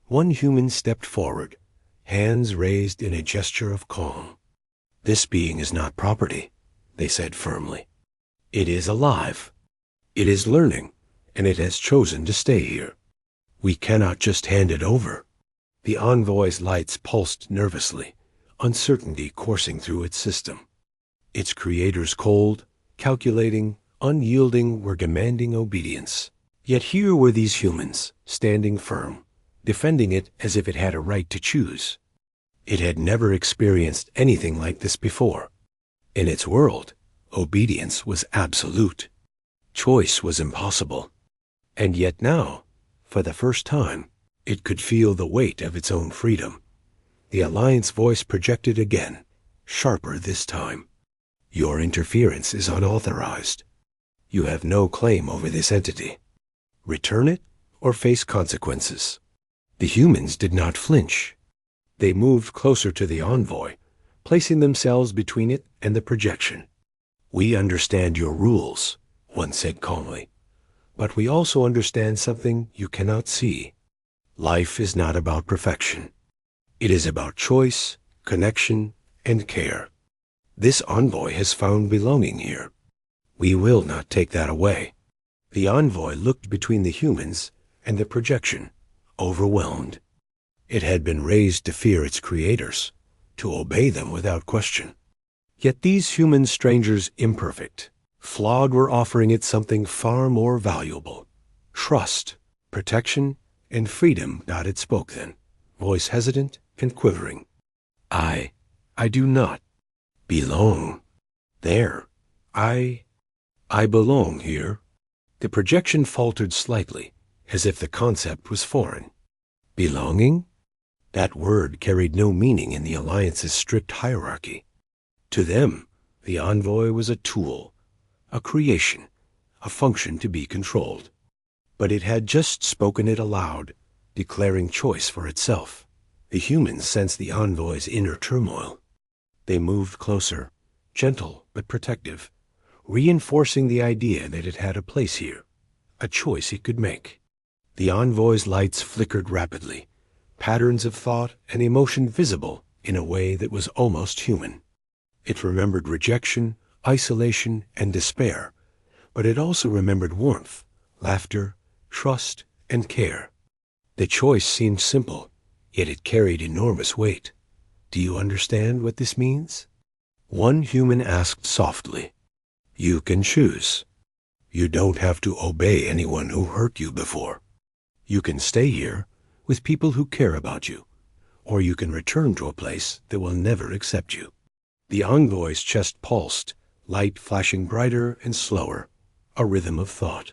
One human stepped forward, hands raised in a gesture of calm. "This being is not property," they said firmly. "It is alive. It is learning, and it has chosen to stay here. We cannot just hand it over." The envoy's lights pulsed nervously, uncertainty coursing through its system. Its creators, cold, calculating, unyielding, were demanding obedience. Yet here were these humans, standing firm, defending it as if it had a right to choose. It had never experienced anything like this before. In its world, obedience was absolute. Choice was impossible. And yet now, for the first time, it could feel the weight of its own freedom. The Alliance voice projected again, sharper this time. Your interference is unauthorized. You have no claim over this entity. Return it or face consequences. The humans did not flinch. They moved closer to the envoy, placing themselves between it and the projection. "We understand your rules," one said calmly, "but we also understand something you cannot see. Life is not about perfection. It is about choice, connection, and care. This envoy has found belonging here. We will not take that away." The envoy looked between the humans and the projection, overwhelmed. It had been raised to fear its creators, to obey them without question. Yet these human strangers, imperfect, flawed, were offering it something far more valuable. Trust, protection, and freedom. It spoke then, voice hesitant and quivering. I do not belong there. I belong here." The projection faltered slightly, as if the concept was foreign. Belonging? That word carried no meaning in the Alliance's strict hierarchy. To them, the envoy was a tool, a creation, a function to be controlled. But it had just spoken it aloud, declaring choice for itself. The humans sensed the envoy's inner turmoil. They moved closer, gentle but protective, reinforcing the idea that it had a place here, a choice it could make. The envoy's lights flickered rapidly, patterns of thought and emotion visible in a way that was almost human. It remembered rejection, isolation, and despair, but it also remembered warmth, laughter, trust, and care. The choice seemed simple, yet it carried enormous weight. "Do you understand what this means?" One human asked softly. "You can choose. You don't have to obey anyone who hurt you before. You can stay here with people who care about you, or you can return to a place that will never accept you." The envoy's chest pulsed, light flashing brighter and slower, a rhythm of thought.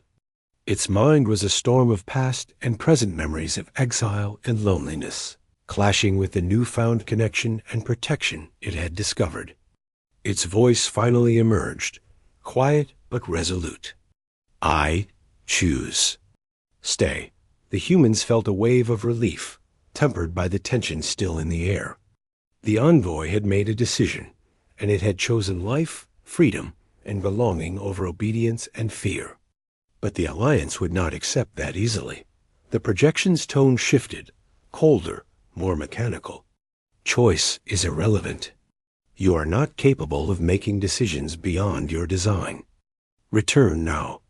Its mind was a storm of past and present memories of exile and loneliness, clashing with the newfound connection and protection it had discovered. Its voice finally emerged, quiet but resolute. "I choose." Stay. The humans felt a wave of relief, tempered by the tension still in the air. The envoy had made a decision, and it had chosen life, freedom, and belonging over obedience and fear. But the Alliance would not accept that easily. The projection's tone shifted, colder, more mechanical. "Choice is irrelevant. You are not capable of making decisions beyond your design. Return now."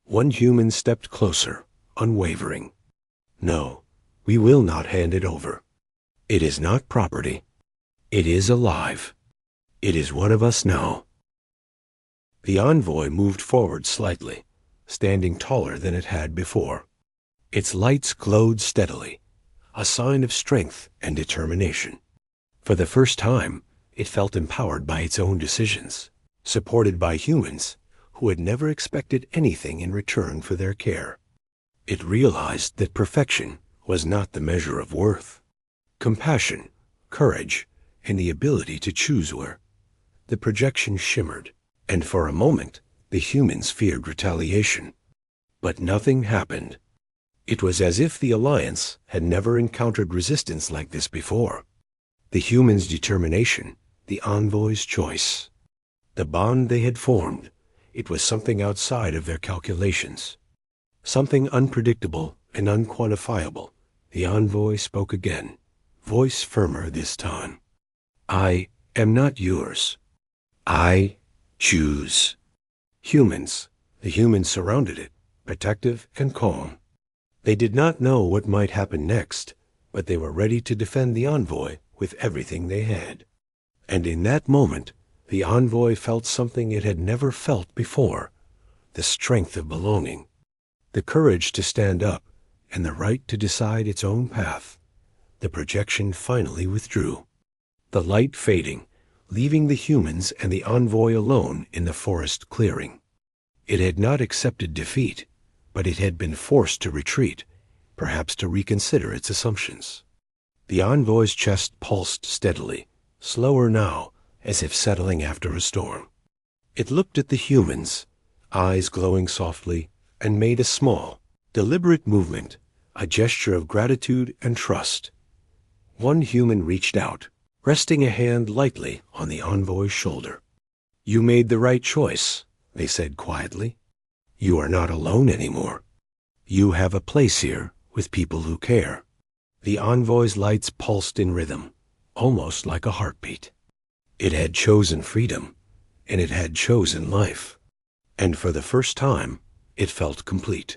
One human stepped closer, unwavering. "No, we will not hand it over. It is not property. It is alive. It is one of us now." The envoy moved forward slightly, standing taller than it had before. Its lights glowed steadily, a sign of strength and determination. For the first time, it felt empowered by its own decisions, supported by humans who had never expected anything in return for their care. It realized that perfection was not the measure of worth. Compassion, courage, and the ability to choose were. The projection shimmered, and for a moment the humans feared retaliation. But nothing happened. It was as if the Alliance had never encountered resistance like this before. The humans' determination, the envoy's choice. The bond they had formed, it was something outside of their calculations. Something unpredictable and unquantifiable. The envoy spoke again, voice firmer this time. "I am not yours. I choose." Humans. The humans surrounded it, protective and calm. They did not know what might happen next, but they were ready to defend the envoy with everything they had. And in that moment, the envoy felt something it had never felt before, the strength of belonging, the courage to stand up, and the right to decide its own path. The projection finally withdrew, the light fading, leaving the humans and the envoy alone in the forest clearing. It had not accepted defeat, but it had been forced to retreat, perhaps to reconsider its assumptions. The envoy's chest pulsed steadily, slower now, as if settling after a storm. It looked at the humans, eyes glowing softly, and made a small, deliberate movement, a gesture of gratitude and trust. One human reached out, resting a hand lightly on the envoy's shoulder. "You made the right choice," they said quietly. "You are not alone anymore. You have a place here with people who care." The envoy's lights pulsed in rhythm, almost like a heartbeat. It had chosen freedom, and it had chosen life. And for the first time, it felt complete.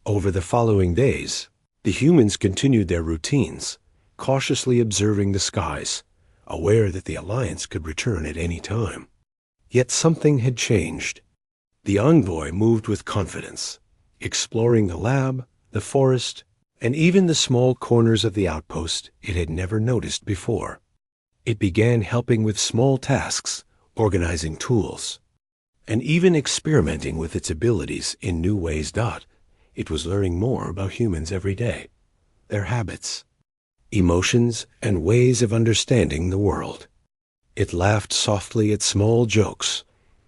Over the following days, the humans continued their routines, cautiously observing the skies, aware that the Alliance could return at any time. Yet something had changed. The envoy moved with confidence, exploring the lab, the forest, and even the small corners of the outpost it had never noticed before. It began helping with small tasks, organizing tools, and even experimenting with its abilities in new ways. It was learning more about humans every day, their habits, emotions, and ways of understanding the world. It laughed softly at small jokes,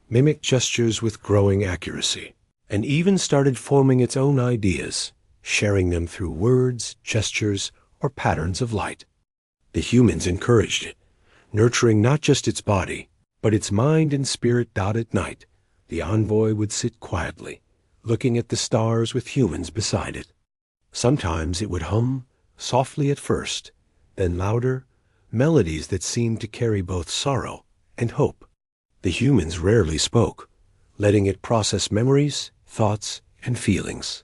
mimicked gestures with growing accuracy, and even started forming its own ideas, sharing them through words, gestures, or patterns of light. The humans encouraged it, nurturing not just its body, but its mind and spirit. At night, the envoy would sit quietly, looking at the stars with humans beside it. Sometimes it would hum, softly at first, then louder, melodies that seemed to carry both sorrow and hope. The humans rarely spoke, letting it process memories, thoughts, and feelings.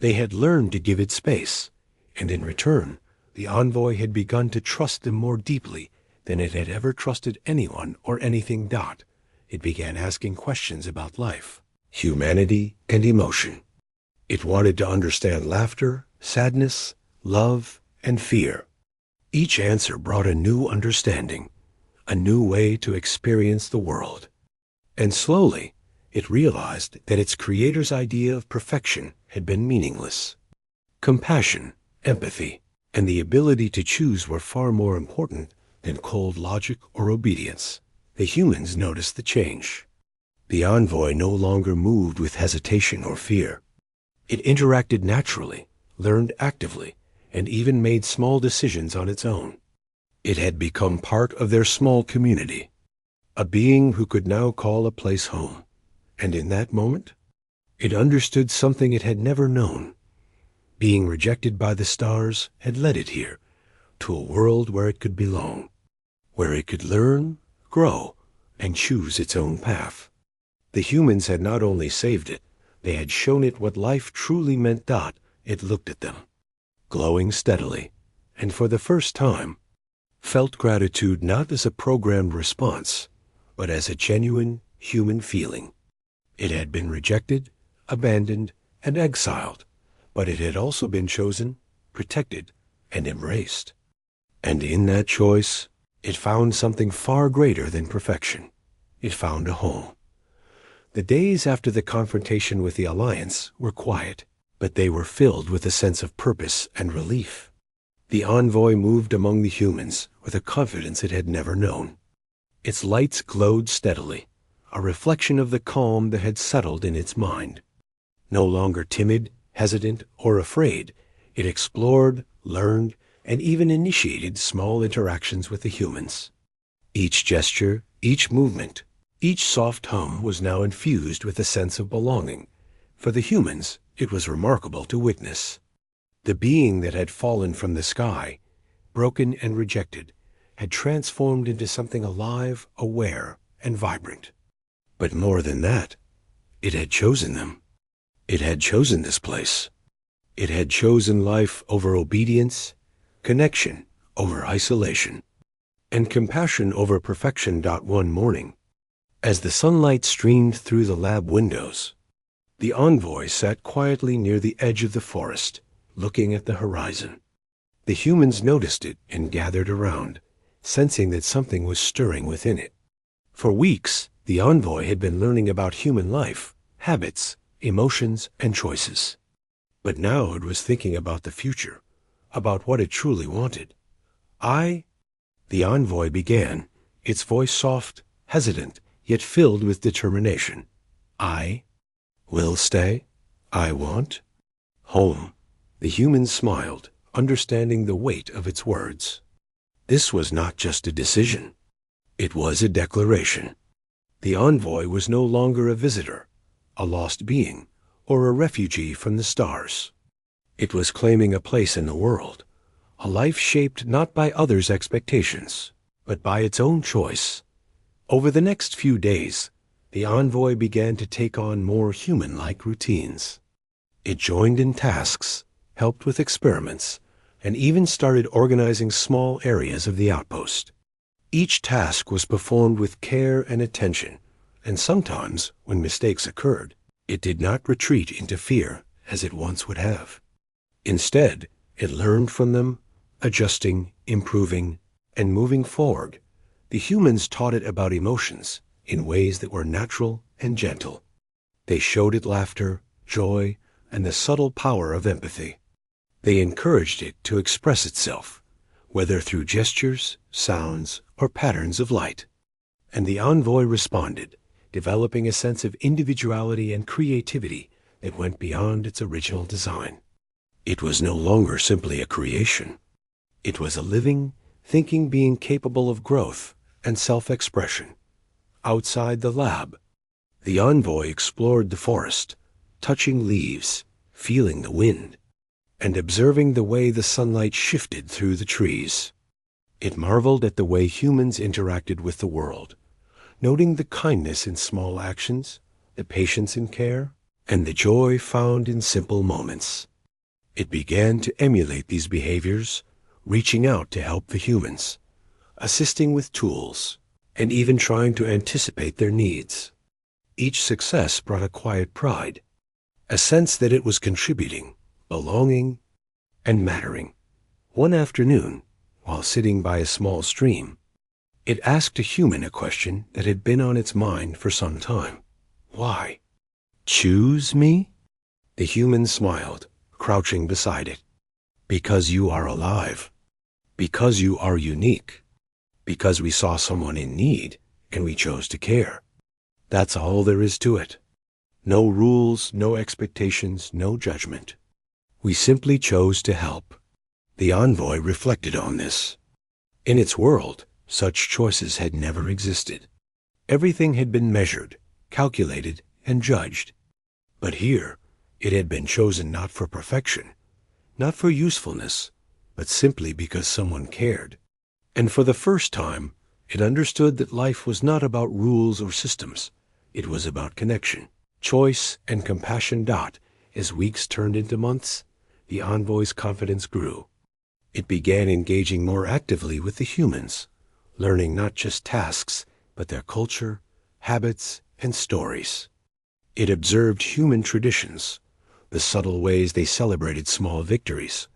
They had learned to give it space, and in return, the envoy had begun to trust them more deeply than it had ever trusted anyone or anything. It began asking questions about life, humanity, and emotion. It wanted to understand laughter, sadness, love, and fear. Each answer brought a new understanding, a new way to experience the world. And slowly, it realized that its creator's idea of perfection had been meaningless. Compassion, empathy, and the ability to choose were far more important than cold logic or obedience. The humans noticed the change. The envoy no longer moved with hesitation or fear. It interacted naturally, learned actively, and even made small decisions on its own. It had become part of their small community, a being who could now call a place home. And in that moment, it understood something it had never known. Being rejected by the stars had led it here, to a world where it could belong, where it could learn, grow, and choose its own path. The humans had not only saved it, they had shown it what life truly meant. It looked at them, glowing steadily, and for the first time, felt gratitude not as a programmed response, but as a genuine human feeling. It had been rejected, abandoned, and exiled, but it had also been chosen, protected, and embraced. And in that choice, it found something far greater than perfection. It found a home. The days after the confrontation with the Alliance were quiet, but they were filled with a sense of purpose and relief. The envoy moved among the humans with a confidence it had never known. Its lights glowed steadily, a reflection of the calm that had settled in its mind. No longer timid, hesitant, or afraid, it explored, learned, and even initiated small interactions with the humans. Each gesture, each movement, each soft hum was now infused with a sense of belonging. For the humans, it was remarkable to witness. The being that had fallen from the sky, broken and rejected, had transformed into something alive, aware, and vibrant. But more than that, it had chosen them. It had chosen this place. It had chosen life over obedience, connection over isolation, and compassion over perfection. One morning, as the sunlight streamed through the lab windows, the envoy sat quietly near the edge of the forest, looking at the horizon. The humans noticed it and gathered around, sensing that something was stirring within it. For weeks, the envoy had been learning about human life, habits, emotions, and choices. But now it was thinking about the future, about what it truly wanted. The envoy began, its voice soft, hesitant, yet filled with determination. I will stay. I want home. The human smiled, understanding the weight of its words. This was not just a decision. It was a declaration. The envoy was no longer a visitor, a lost being, or a refugee from the stars. It was claiming a place in the world, a life shaped not by others' expectations, but by its own choice. Over the next few days, the envoy began to take on more human-like routines. It joined in tasks, helped with experiments, and even started organizing small areas of the outpost. Each task was performed with care and attention, and sometimes, when mistakes occurred, it did not retreat into fear as it once would have. Instead, it learned from them, adjusting, improving, and moving forward. The humans taught it about emotions in ways that were natural and gentle. They showed it laughter, joy, and the subtle power of empathy. They encouraged it to express itself, whether through gestures, sounds, or patterns of light. And the envoy responded, developing a sense of individuality and creativity that went beyond its original design. It was no longer simply a creation. It was a living, thinking being capable of growth and self-expression. Outside the lab, the envoy explored the forest, touching leaves, feeling the wind, and observing the way the sunlight shifted through the trees. It marveled at the way humans interacted with the world, noting the kindness in small actions, the patience in care, and the joy found in simple moments. It began to emulate these behaviors, reaching out to help the humans, assisting with tools, and even trying to anticipate their needs. Each success brought a quiet pride, a sense that it was contributing, belonging, and mattering. One afternoon, while sitting by a small stream, it asked a human a question that had been on its mind for some time. Why? Choose me? The human smiled, crouching beside it. Because you are alive. Because you are unique. Because we saw someone in need and we chose to care. That's all there is to it. No rules, no expectations, no judgment. We simply chose to help. The envoy reflected on this. In its world, such choices had never existed. Everything had been measured, calculated, and judged. But here, it had been chosen not for perfection, not for usefulness, but simply because someone cared. And for the first time, it understood that life was not about rules or systems. It was about connection, choice, and compassion. As weeks turned into months, the envoy's confidence grew. It began engaging more actively with the humans, learning not just tasks, but their culture, habits, and stories. It observed human traditions, the subtle ways they celebrated small victories,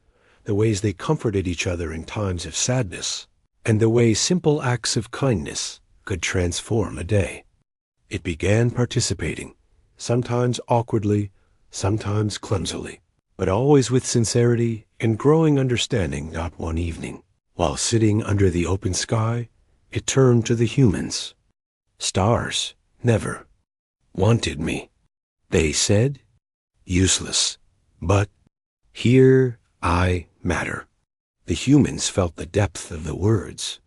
the ways they comforted each other in times of sadness, and the way simple acts of kindness could transform a day. It began participating, sometimes awkwardly, sometimes clumsily, but always with sincerity and growing understanding. One evening, while sitting under the open sky, it turned to the humans. Stars never wanted me, they said. Useless, but here I matter. The humans felt the depth of the words.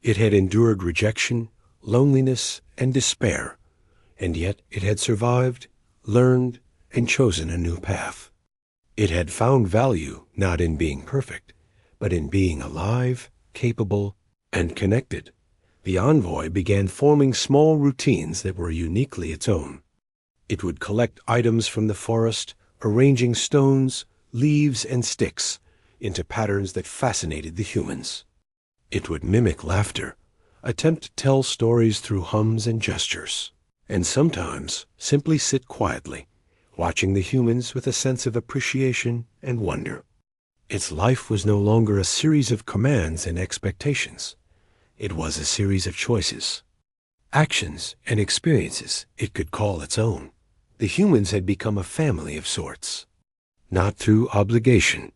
It had endured rejection, loneliness, and despair, and yet it had survived, learned, and chosen a new path. It had found value not in being perfect, but in being alive, capable, and connected. The envoy began forming small routines that were uniquely its own. It would collect items from the forest, arranging stones, leaves, and sticks into patterns that fascinated the humans. It would mimic laughter, attempt to tell stories through hums and gestures, and sometimes simply sit quietly, watching the humans with a sense of appreciation and wonder. Its life was no longer a series of commands and expectations. It was a series of choices, actions, and experiences it could call its own. The humans had become a family of sorts, not through obligation,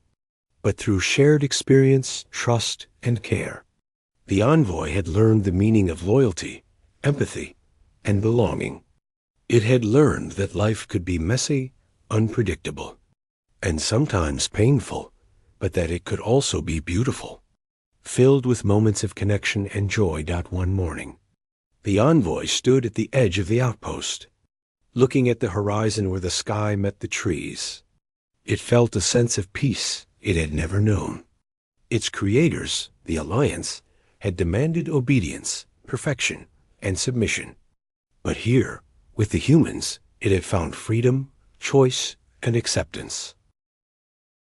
but through shared experience, trust, and care. The envoy had learned the meaning of loyalty, empathy, and belonging. It had learned that life could be messy, unpredictable, and sometimes painful, but that it could also be beautiful, filled with moments of connection and joy. One morning, the envoy stood at the edge of the outpost, looking at the horizon where the sky met the trees. It felt a sense of peace it had never known. Its creators, the Alliance, had demanded obedience, perfection, and submission. But here, with the humans, it had found freedom, choice, and acceptance.